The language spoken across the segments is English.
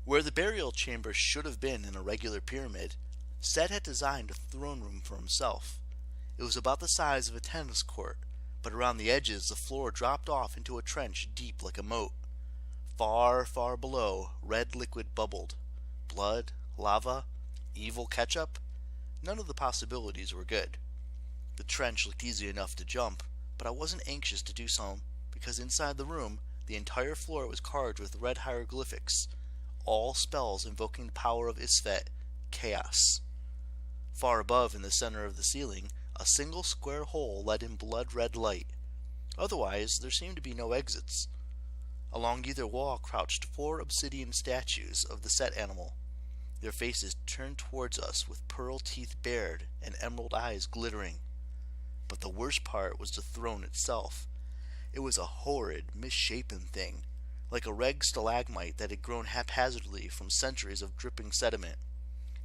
Where the burial chamber should have been in a regular pyramid, Set had designed a throne room for himself. It was about the size of a tennis court, but around the edges the floor dropped off into a trench deep like a moat. Far, far below, red liquid bubbled. Blood, lava, evil ketchup? None of the possibilities were good. The trench looked easy enough to jump, but I wasn't anxious to do so, because inside the room, the entire floor was carved with red hieroglyphics, all spells invoking the power of Isfet, chaos. Far above in the center of the ceiling, a single square hole let in blood-red light. Otherwise, there seemed to be no exits. Along either wall crouched 4 obsidian statues of the Set animal, their faces turned towards us with pearl teeth bared and emerald eyes glittering. But the worst part was the throne itself. It was a horrid, misshapen thing, like a red stalagmite that had grown haphazardly from centuries of dripping sediment,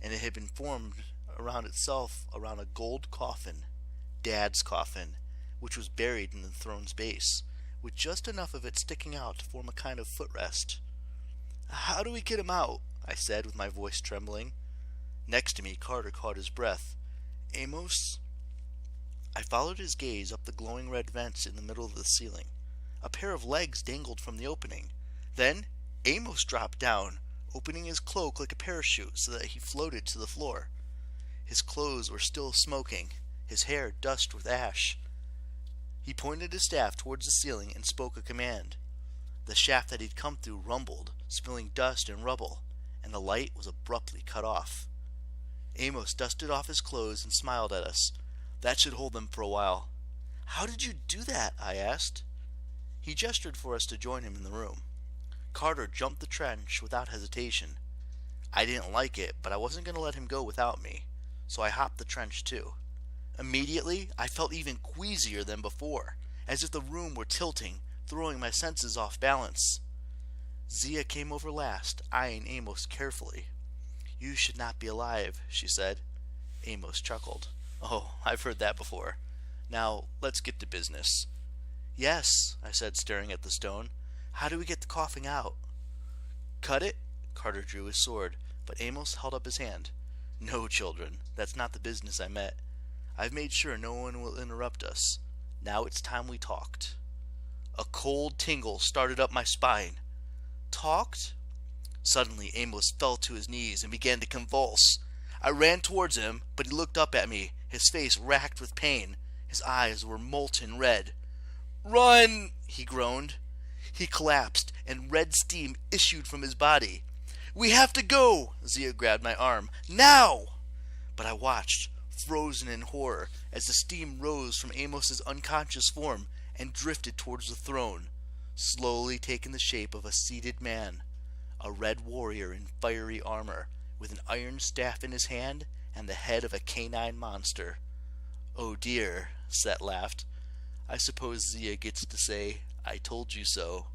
and it had been formed around a gold coffin, Dad's coffin, which was buried in the throne's base, with just enough of it sticking out to form a kind of footrest. "How do we get him out?" I said with my voice trembling. Next to me, Carter caught his breath. "Amos?" I followed his gaze up the glowing red vents in the middle of the ceiling. A pair of legs dangled from the opening. Then Amos dropped down, opening his cloak like a parachute so that he floated to the floor. His clothes were still smoking, his hair dust with ash. He pointed his staff towards the ceiling and spoke a command. The shaft that he'd come through rumbled, spilling dust and rubble, and the light was abruptly cut off. Amos dusted off his clothes and smiled at us. "That should hold them for a while." "How did you do that?" I asked. He gestured for us to join him in the room. Carter jumped the trench without hesitation. I didn't like it, but I wasn't going to let him go without me, so I hopped the trench too. Immediately, I felt even queasier than before, as if the room were tilting, throwing my senses off balance. Zia came over last, eyeing Amos carefully. "You should not be alive," she said. Amos chuckled. "Oh, I've heard that before. Now, let's get to business." "Yes," I said, staring at the stone. "How do we get the coffin out?" "Cut it?" Carter drew his sword, but Amos held up his hand. "No, children, that's not the business I meant. I've made sure no one will interrupt us. Now it's time we talked." A cold tingle started up my spine. "Talked?" Suddenly Amos fell to his knees and began to convulse. I ran towards him, but he looked up at me, his face racked with pain. His eyes were molten red. "Run!" he groaned. He collapsed, and red steam issued from his body. "We have to go!" Zia grabbed my arm. "Now!" But I watched, frozen in horror, as the steam rose from Amos's unconscious form and drifted towards the throne, slowly taking the shape of a seated man, a red warrior in fiery armor, with an iron staff in his hand and the head of a canine monster. "Oh dear," Set laughed. "I suppose Zia gets to say, 'I told you so.'"